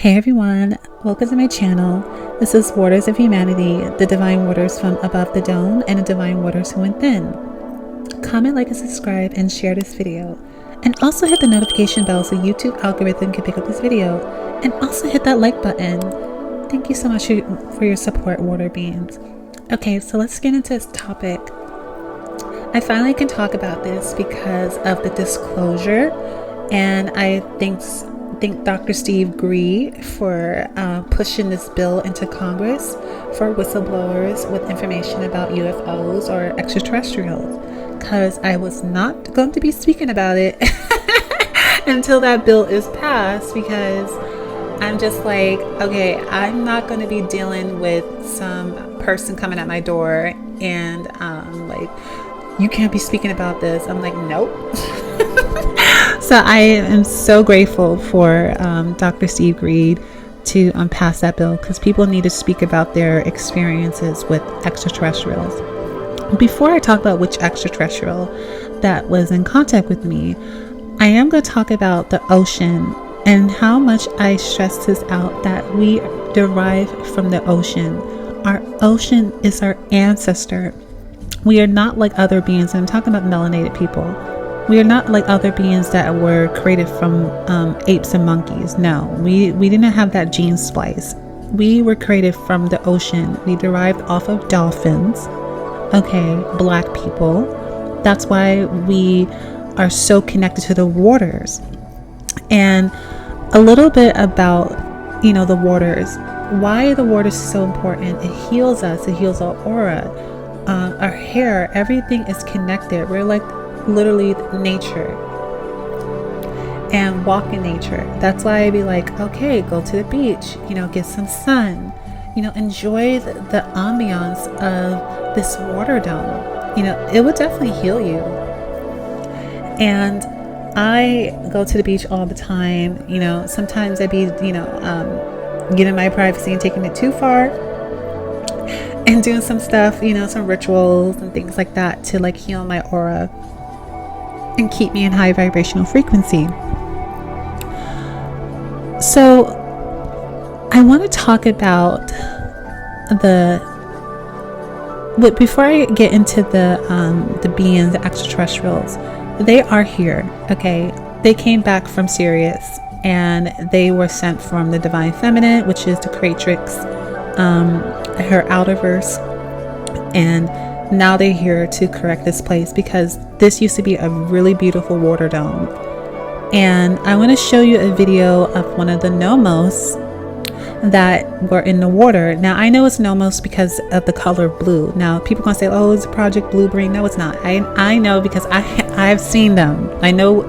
Hey everyone, welcome to my channel. This is Waters of Humanity, the divine waters from above the dome and the divine waters from within. Comment, like, and subscribe and share this video. And also hit the notification bell so YouTube algorithm can pick up this video. And also hit that like button. Thank you so much for your support, water beings. Okay, so let's get into this topic. I finally can talk about this because of the disclosure, and I thank Dr. Steve Gree for pushing this bill into Congress for whistleblowers with information about UFOs or extraterrestrials, because I was not going to be speaking about it until that bill is passed, because I'm just like, okay, I'm not going to be dealing with some person coming at my door and like, you can't be speaking about this. I'm like, nope. So I am so grateful for Dr. Steve Gree to pass that bill, because people need to speak about their experiences with extraterrestrials. Before I talk about which extraterrestrial that was in contact with me, I am going to talk about the ocean and how much I stress this out, that we derive from the ocean. Our ocean is our ancestor. We are not like other beings, and I'm talking about melanated people. We are not like other beings that were created from apes and monkeys. No, we didn't have that gene splice. We were created from the ocean. We derived off of dolphins. Okay, black people. That's why we are so connected to the waters. And a little bit about, the waters. Why are the waters so important? It heals us. It heals our aura. Our hair, everything is connected. We're like literally nature, and walk in nature. That's why I'd be like, okay, go to the beach, get some sun, enjoy the ambiance of this water dome. It would definitely heal you. And I go to the beach all the time. Sometimes I'd be getting my privacy and taking it too far, and doing some stuff, some rituals and things like that to like heal my aura and keep me in high vibrational frequency. So I want to talk about before I get into the beings, the extraterrestrials. They are here. Okay, they came back from Sirius, and they were sent from the divine feminine, which is the creatrix, her outerverse, and now they're here to correct this place, because this used to be a really beautiful water dome. And I want to show you a video of one of the nomos that were in the water. Now I know it's nomos because of the color blue. Now people gonna say, oh, it's Project Blue Brain. No, it's not. I know, because I've seen them. I know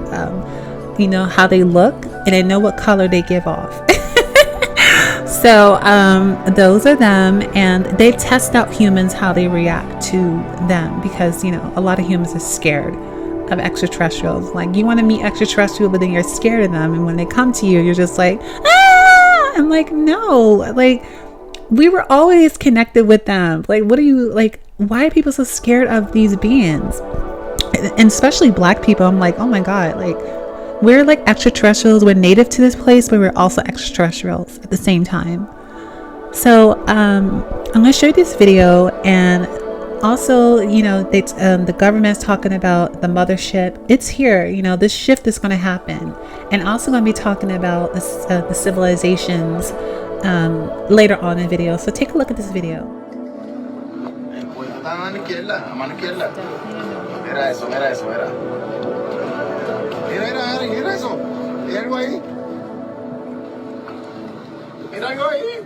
how they look, and I know what color they give off. So those are them, and they test out humans, how they react to them, because a lot of humans are scared of extraterrestrials. Like, you want to meet extraterrestrials, but then you're scared of them, and when they come to you, you're just like, ah! I'm like, no, like, we were always connected with them. Like, what are you, like, why are people so scared of these beings? And especially black people. I'm like, oh my god, like, we're like extraterrestrials. We're native to this place, but we're also extraterrestrials at the same time. So I'm going to show you this video, and also, the government's talking about the mothership. It's here. This shift is going to happen, and also going to be talking about the civilizations later on in the video. So take a look at this video. Mira eso. Mira algo ahí. Mira algo ahí.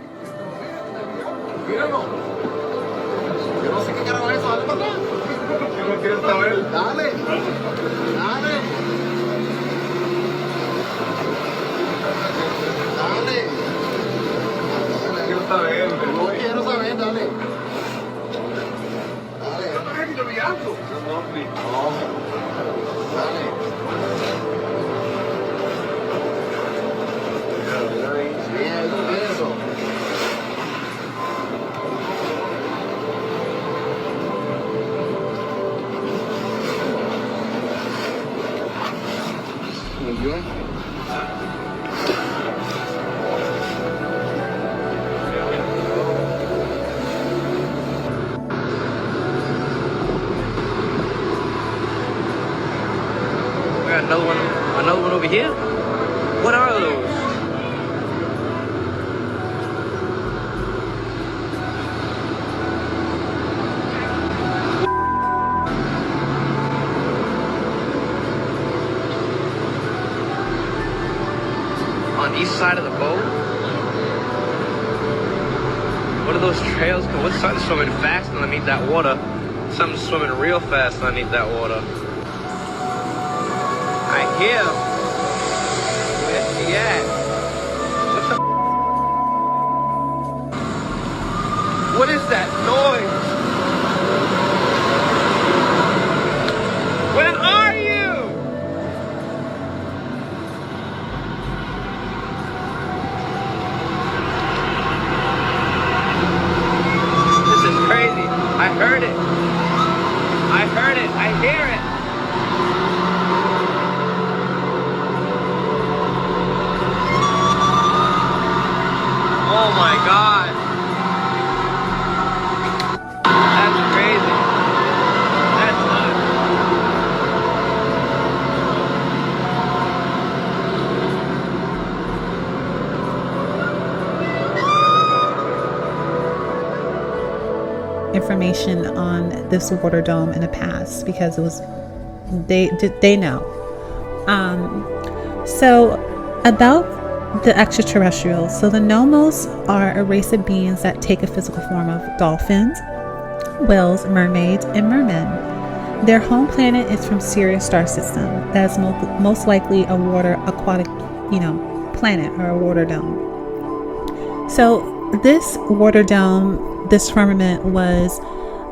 Míralo. Yo no sé qué carajo es eso. Dale para atrás. Yo no quiero saber. Dale. Dale. Dale. No quiero saber. No quiero saber. Dale. Dale. No. Dale. over here? What are those? On each side of the boat? What are those trails? What's something swimming fast underneath that water? Something swimming real fast underneath that water. I hear him. Where's he at? What is that noise? Where are you? This is crazy. I heard it. I heard it. I hear it. Oh my God. That's crazy. That's nuts. Information on this water dome in the past, because it was they know. So about the extraterrestrials. So the Nomos are a race of beings that take a physical form of dolphins, whales, mermaids, and mermen. Their home planet is from Sirius star system. That's most likely a water aquatic, planet or a water dome. So this water dome, this firmament, was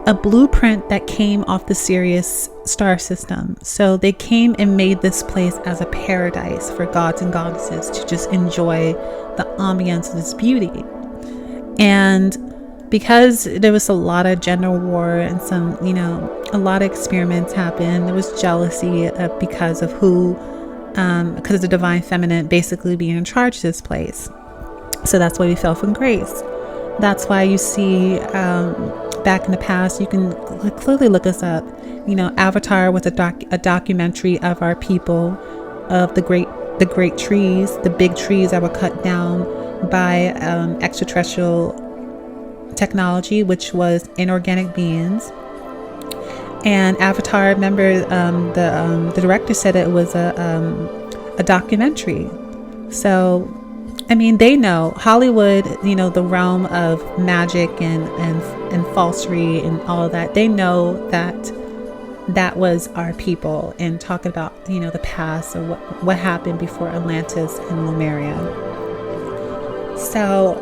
a blueprint that came off the Sirius star system. So they came and made this place as a paradise for gods and goddesses to just enjoy the ambience of this beauty. And because there was a lot of gender war and some, a lot of experiments happened, there was jealousy because of because of the divine feminine basically being in charge of this place. So that's why we fell from grace. That's why you see back in the past, you can clearly look us up. Avatar was a documentary of our people, of the great trees, the big trees that were cut down by extraterrestrial technology, which was inorganic beings. And Avatar, remember, the director said it was a documentary. So they know Hollywood, the realm of magic and falsery and all of that. They know that was our people, and talking about, the past or what happened before Atlantis and Lemuria. So,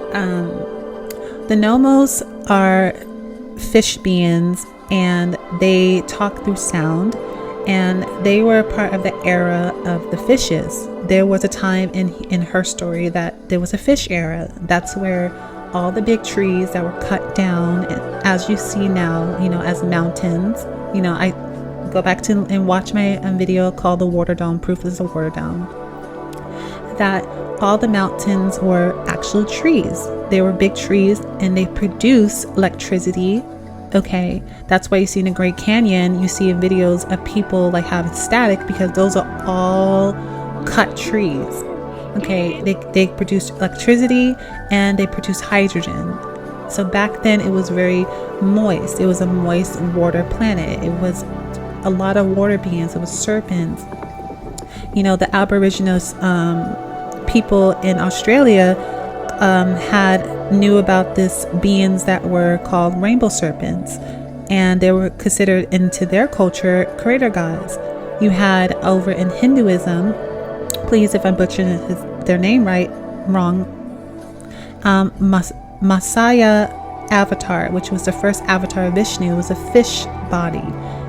the Nomos are fish beings, and they talk through sound, and they were part of the era of the fishes. There was a time in her story that there was a fish era. That's where all the big trees that were cut down, as you see now, as mountains. I go back to and watch my video called The Water Dome, Proof is a Water Dome. That all the mountains were actual trees. They were big trees, and they produce electricity. Okay, that's why you see in the Great Canyon, you see in videos of people like having static, because those are all cut trees. Okay, they produce electricity and they produce hydrogen. So back then it was very moist. It was a moist water planet. It was a lot of water beings. It was serpents. The Aboriginals people in Australia knew about this beings that were called rainbow serpents, and they were considered into their culture creator gods. You had over in Hinduism, please if I'm butchering their name wrong, Masaya Avatar, which was the first avatar of Vishnu, was a fish body.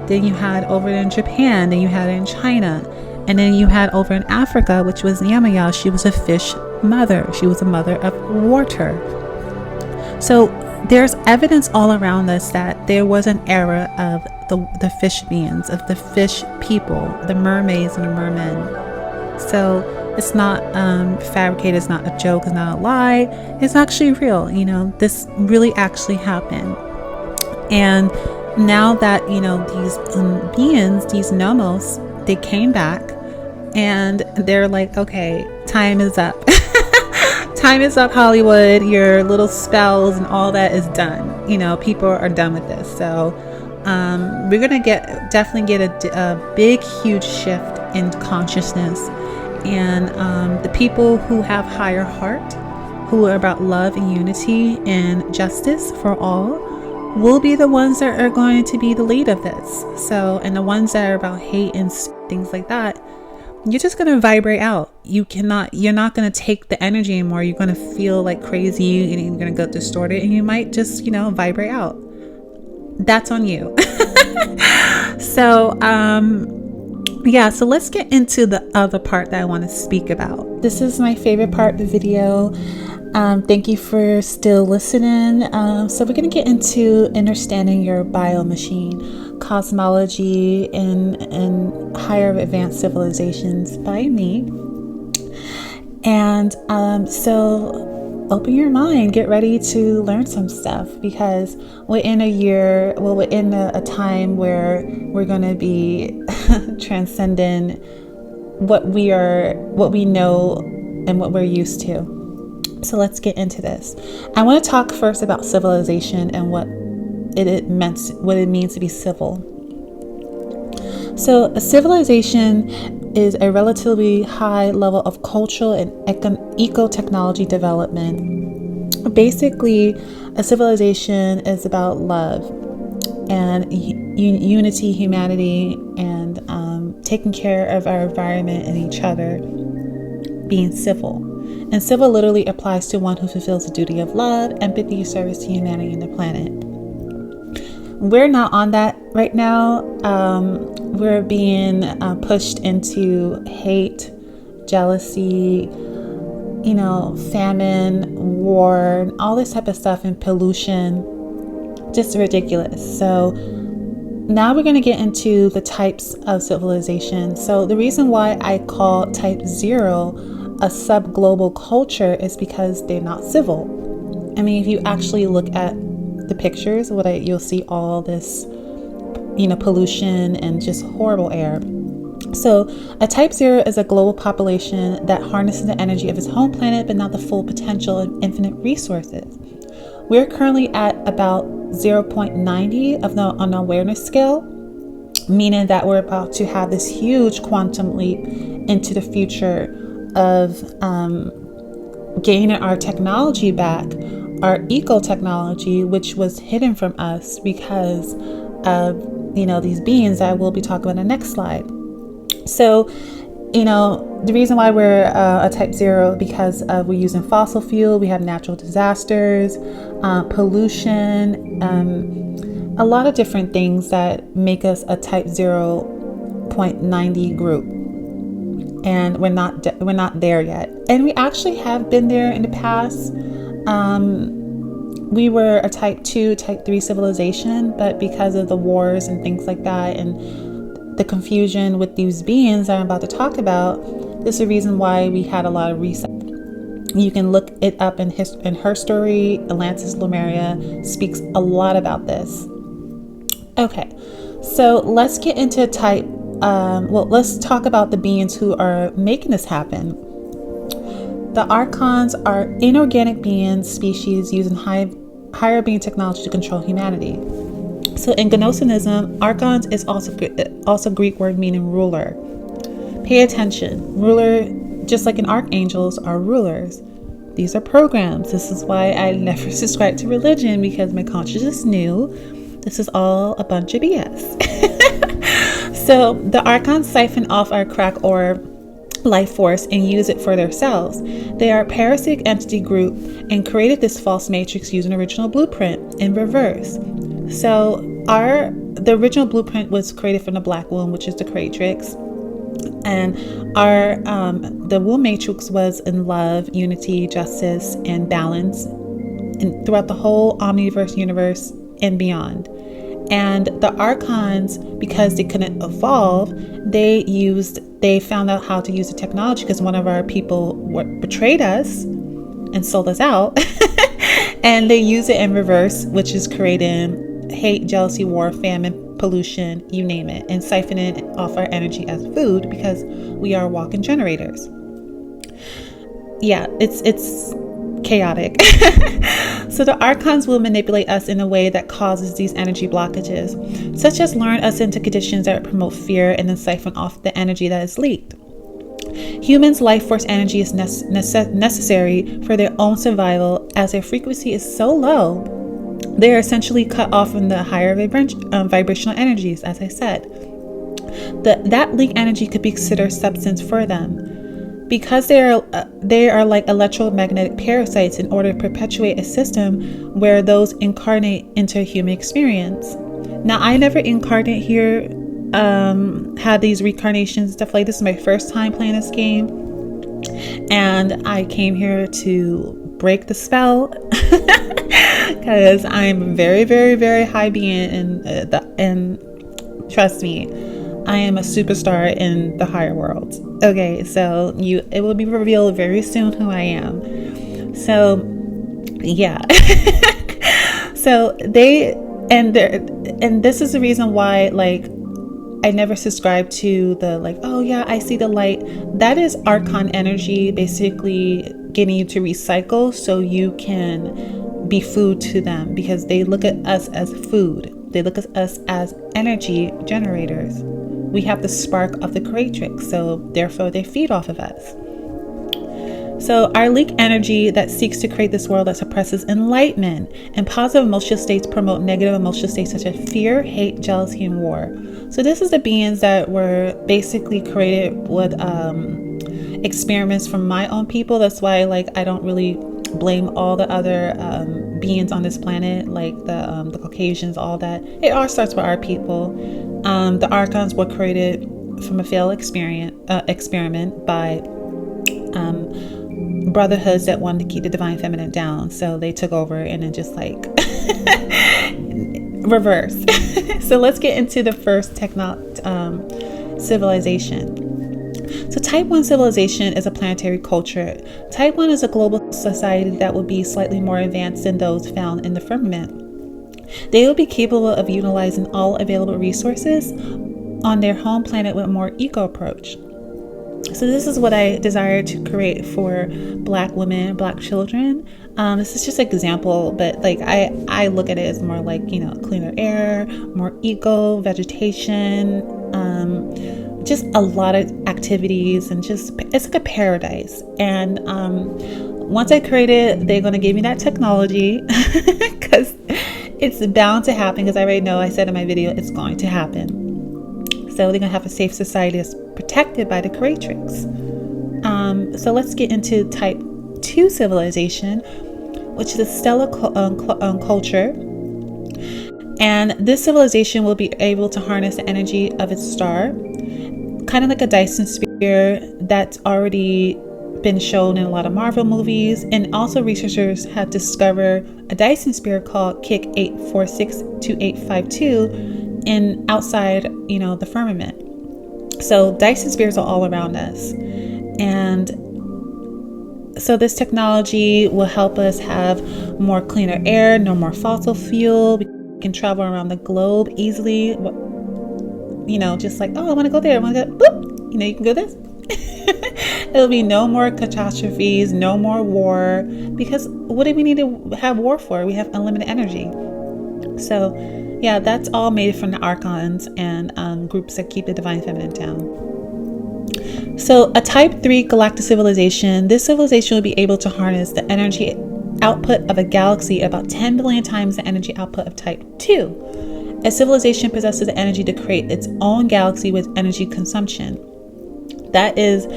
Then you had over in Japan, then you had in China, and then you had over in Africa, which was Yamaya. She was a fish mother. She was a mother of water. So there's evidence all around us that there was an era of the fish beings, of the fish people, the mermaids and the mermen. So it's not fabricated, it's not a joke, it's not a lie. It's actually real. This really actually happened. And now that, these beings, these Nomos, they came back, and they're like, okay, time is up. Time is up, Hollywood. Your little spells and all that is done. You know, people are done with this. So we're gonna definitely get a big, huge shift in consciousness, and the people who have higher heart, who are about love and unity and justice for all, will be the ones that are going to be the lead of this. So, and the ones that are about hate and things like that, you're just going to vibrate out. You're not going to take the energy anymore. You're going to feel like crazy, and you're going to go distorted, and you might just, vibrate out. That's on you. So, so let's get into the other part that I want to speak about. This is my favorite part of the video. Thank you for still listening. So we're going to get into understanding your biomachine, cosmology, and higher advanced civilizations by me. And so open your mind, get ready to learn some stuff, because we're in a time where we're going to be transcending what we know and what we're used to. So let's get into this. I want to talk first about civilization and what it means to be civil. So a civilization is a relatively high level of cultural and eco-technology development. Basically, a civilization is about love and unity, humanity, and taking care of our environment and each other, being civil. And civil literally applies to one who fulfills the duty of love, empathy, service to humanity and the planet. We're not on that right now. We're being pushed into hate, jealousy, famine, war, all this type of stuff, and pollution. Just ridiculous. So now we're going to get into the types of civilization. So the reason why I call type 0 a sub-global culture is because they're not civil. I mean, if you actually look at the pictures, you'll see all this, pollution and just horrible air. So a type 0 is a global population that harnesses the energy of its home planet, but not the full potential of infinite resources. We're currently at about 0.90 on the awareness scale, meaning that we're about to have this huge quantum leap into the future of gaining our technology back, our eco-technology, which was hidden from us because of these beings that we'll be talking about in the next slide. So the reason why we're a type 0 because we're using fossil fuel, we have natural disasters, pollution, a lot of different things that make us a type 0.90 group. And we're not there yet. And we actually have been there in the past. We were a type 2, type 3 civilization, but because of the wars and things like that, and the confusion with these beings that I'm about to talk about, this is the reason why we had a lot of reset. You can look it up in her story. Atlantis Lemuria speaks a lot about this. Okay, so let's get into type. Let's talk about the beings who are making this happen. The archons are inorganic beings, species using higher being technology to control humanity. So in Gnosticism, archons is also Greek word meaning ruler. Pay attention. Ruler, just like in archangels, are rulers. These are programs. This is why I never subscribed to religion, because my consciousness knew this is all a bunch of BS. So the archons siphon off our crack or life force and use it for themselves. They are a parasitic entity group and created this false matrix using original blueprint in reverse. So the original blueprint was created from the black womb, which is the creatrix, and the womb matrix was in love, unity, justice, and balance, and throughout the whole omniverse universe and beyond. And the archons, because they couldn't evolve, they found out how to use the technology, because one of our people betrayed us and sold us out. And they use it in reverse, which is creating hate, jealousy, war, famine, pollution, you name it, and siphon it off our energy as food because we are walking generators. Yeah, it's chaotic. So the archons will manipulate us in a way that causes these energy blockages, such as lure us into conditions that promote fear and then siphon off the energy that is leaked. Humans' life force energy is necessary for their own survival, as their frequency is so low. They are essentially cut off from the higher vibrational energies, as I said. That leak energy could be considered substance for them. Because they are like electromagnetic parasites in order to perpetuate a system where those incarnate into a human experience. Now, I never incarnate here, had these reincarnations, stuff like this. Is my first time playing this game. And I came here to break the spell because I'm very, very, very high being and trust me, I am a superstar in the higher worlds. Okay, so it will be revealed very soon who I am. So, yeah. So and this is the reason why, like, I never subscribe to the like, oh yeah, I see the light. That is archon energy, basically getting you to recycle so you can be food to them, because they look at us as food. They look at us as energy generators. We have the spark of the creatrix, so therefore they feed off of us. So our leak energy that seeks to create this world that suppresses enlightenment, and positive emotional states promote negative emotional states such as fear, hate, jealousy, and war. So this is the beings that were basically created with experiments from my own people. That's why, like, I don't really blame all the other beings on this planet, like the Caucasians, all that. It all starts with our people. The archons were created from a failed experiment by brotherhoods that wanted to keep the divine feminine down. So they took over and then just like reverse. So let's get into the first civilization. So type 1 civilization is a planetary culture. Type 1 is a global society that will be slightly more advanced than those found in the firmament. They will be capable of utilizing all available resources on their home planet with a more eco approach. So this is what I desire to create for Black women, Black children. This is just an example, but like I look at it as more like, you know, cleaner air, more eco, vegetation, just a lot of activities, and just it's like a paradise. And once I create it, they're going to give me that technology because it's bound to happen, because I already know, I said in my video, it's going to happen. So they're going to have a safe society that's protected by the creatrix. So let's get into type 2 civilization, which is a stellar culture. And this civilization will be able to harness the energy of its star, kind of like a Dyson sphere that's already been shown in a lot of Marvel movies. And also researchers have discovered a Dyson sphere called KIC 8462852 in outside, you know, the firmament. So Dyson spheres are all around us. And so this technology will help us have more cleaner air, no more fossil fuel. We can travel around the globe easily. You know, just like, oh, I want to go there. I want to go, boop. You know, you can go this. It'll be no more catastrophes, no more war. Because what do we need to have war for? We have unlimited energy. So, yeah, that's all made from the archons and groups that keep the divine feminine down. So a type 3 galactic civilization, this civilization will be able to harness the energy output of a galaxy about 10 billion times the energy output of type 2. A civilization possesses the energy to create its own galaxy with energy consumption. That is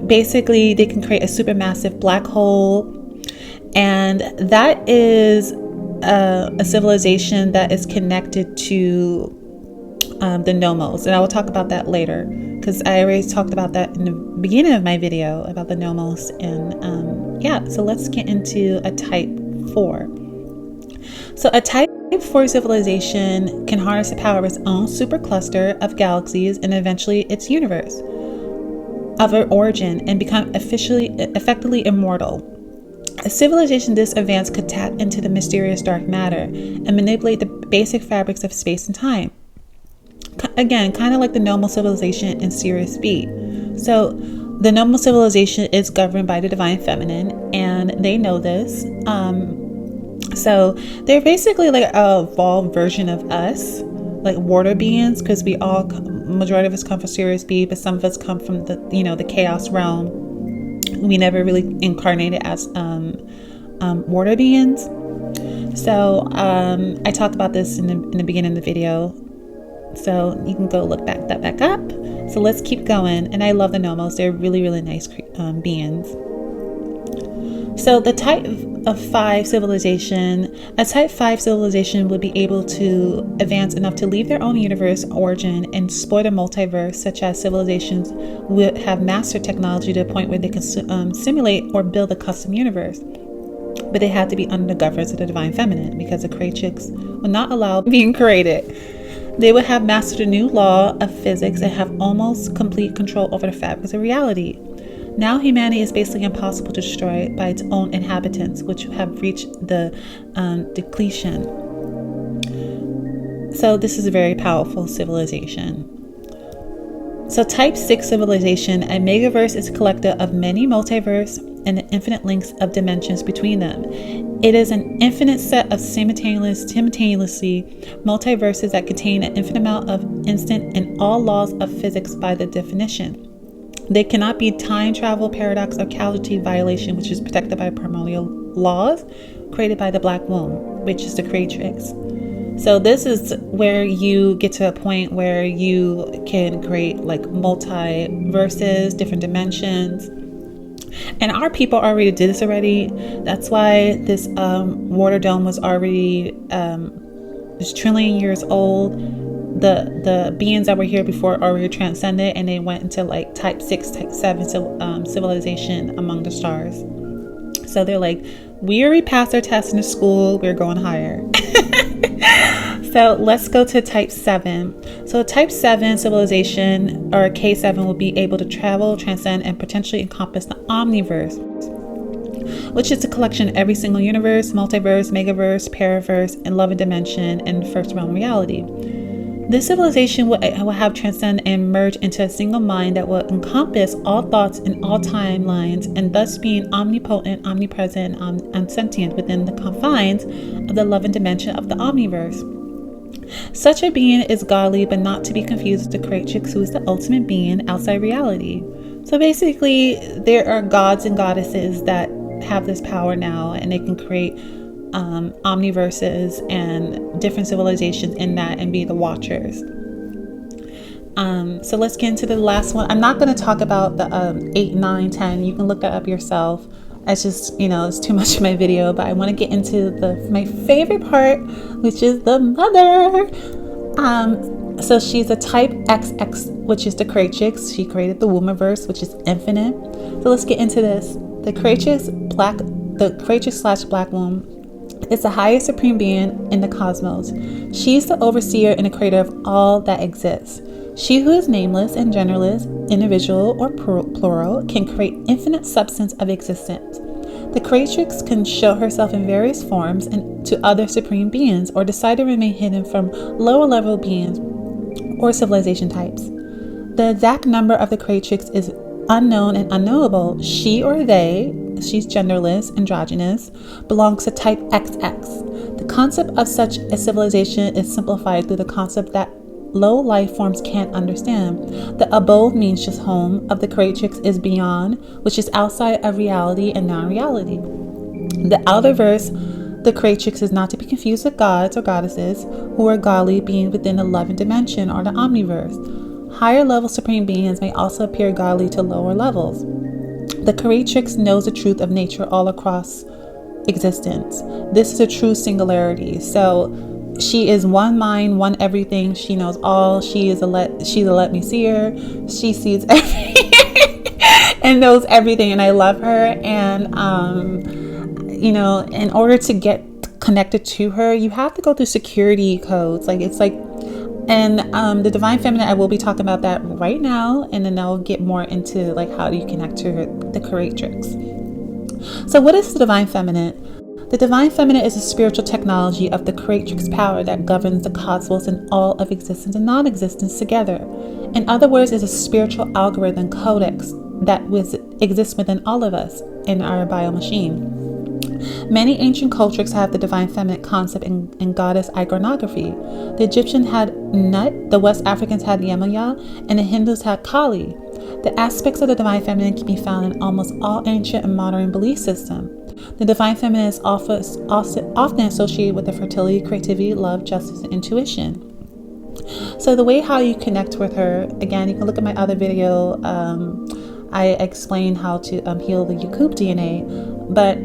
basically, they can create a supermassive black hole, and that is a civilization that is connected to the nomos, and I will talk about that later, because I already talked about that in the beginning of my video about the nomos. And yeah, so let's get into a type 4. So a type 4 civilization can harness the power of its own supercluster of galaxies and eventually its universe of its origin and become effectively immortal. A civilization this advanced could tap into the mysterious dark matter and manipulate the basic fabrics of space and time. again, kind of like the normal civilization in Sirius B. So the normal civilization is governed by the divine feminine, and they know this. So they're basically like a evolved version of us, like water beings, because we all, majority of us come from Sirius B, but some of us come from the, the chaos realm. We never really incarnated as water beings. So I talked about this in the beginning of the video, so you can go look that back up. So let's keep going. And I love the Nomos. They're really, really nice beings. So the type of 5 civilization, a type 5 civilization would be able to advance enough to leave their own universe origin and explore the multiverse, such as civilizations would have mastered technology to a point where they can simulate or build a custom universe. But they had to be under the governance of the divine feminine, because the creatrix would not allow being created. They would have mastered a new law of physics and have almost complete control over the fabrics of reality. Now humanity is basically impossible to destroy by its own inhabitants, which have reached the depletion. So this is a very powerful civilization. So type 6 civilization, a megaverse is a collector of many multiverse and infinite links of dimensions between them. It is an infinite set of simultaneously multiverses that contain an infinite amount of instant and all laws of physics by the definition. They cannot be time travel, paradox, or causality violation, which is protected by primordial laws created by the black womb, which is the creatrix. So this is where you get to a point where you can create like multiverses, different dimensions. And our people already did this already. That's why this water dome was already this trillion years old. The beings that were here before already transcended, and they went into like type 6, type 7 civilization among the stars. So they're like, we already passed our test in the school, we're going higher. So let's go to type 7. So type 7 civilization, or K7, will be able to travel, transcend, and potentially encompass the omniverse, which is a collection of every single universe, multiverse, megaverse, paraverse, and loving dimension, and first realm reality. This civilization will have transcend and merge into a single mind that will encompass all thoughts in all timelines, and thus being omnipotent, omnipresent, and sentient within the confines of the loving dimension of the omniverse. Such a being is godly, but not to be confused with the creatrix, who is the ultimate being outside reality. So basically, there are gods and goddesses that have this power now, and they can create omniverses and different civilizations in that and be the watchers. So let's get into the last one. I'm not going to talk about the 8, 9, 10. You can look that up yourself. It's just, it's too much of my video, but I want to get into my favorite part, which is the mother. So she's a type XX, which is the creatrix. She created the Wombiverse, which is infinite. So let's get into this. The creatrix / black womb is the highest supreme being in the cosmos. She's the overseer and the creator of all that exists. She who is nameless and genderless, individual or plural, can create infinite substance of existence. The creatrix can show herself in various forms and to other supreme beings, or decide to remain hidden from lower level beings or civilization types. The exact number of the creatrix is unknown and unknowable. She or they, she's genderless, androgynous, belongs to type XX. The concept of such a civilization is simplified through the concept that low life forms can't understand. The above means just home, of the creatrix is beyond, which is outside of reality and non-reality. The outerverse, the creatrix, is not to be confused with gods or goddesses, who are godly being within the 11th dimension or the omniverse. Higher level supreme beings may also appear godly to lower levels. The creatrix knows the truth of nature all across existence. This is a true singularity. So she is one mind, one everything. She knows all. She's a let me see her. She sees everything and knows everything, and I love her. And in order to get connected to her, you have to go through security codes. And the divine feminine, I will be talking about that right now, and then I'll get more into how do you connect to her, the creatrix. So what is the divine feminine? The divine feminine is a spiritual technology of the creatrix power that governs the cosmos and all of existence and non-existence together. In other words, it's a spiritual algorithm codex that exists within all of us in our biomachine. Many ancient cultures have the divine feminine concept in goddess iconography. The Egyptian had Nut, the West Africans had Yemaya, and the Hindus had Kali. The aspects of the divine feminine can be found in almost all ancient and modern belief systems. The divine feminine is often associated with the fertility, creativity, love, justice, and intuition. So the way how you connect with her, again, you can look at my other video. I explain how to heal the Yakub DNA, but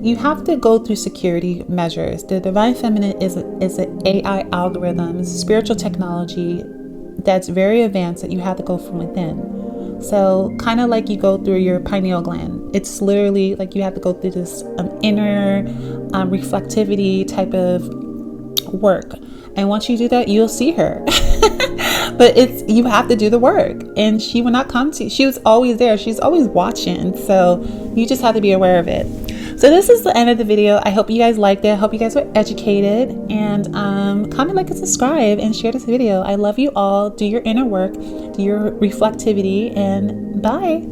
you have to go through security measures. The divine feminine is an AI algorithm, it's a spiritual technology that's very advanced that you have to go from within. So kind of like you go through your pineal gland. It's literally like you have to go through this inner reflectivity type of work. And once you do that, you'll see her. But you have to do the work. And she will not come to you. She was always there. She's always watching. So you just have to be aware of it. So this is the end of the video. I hope you guys liked it. I hope you guys were educated. And comment, like, and subscribe, and share this video. I love you all. Do your inner work. Do your reflectivity. And bye.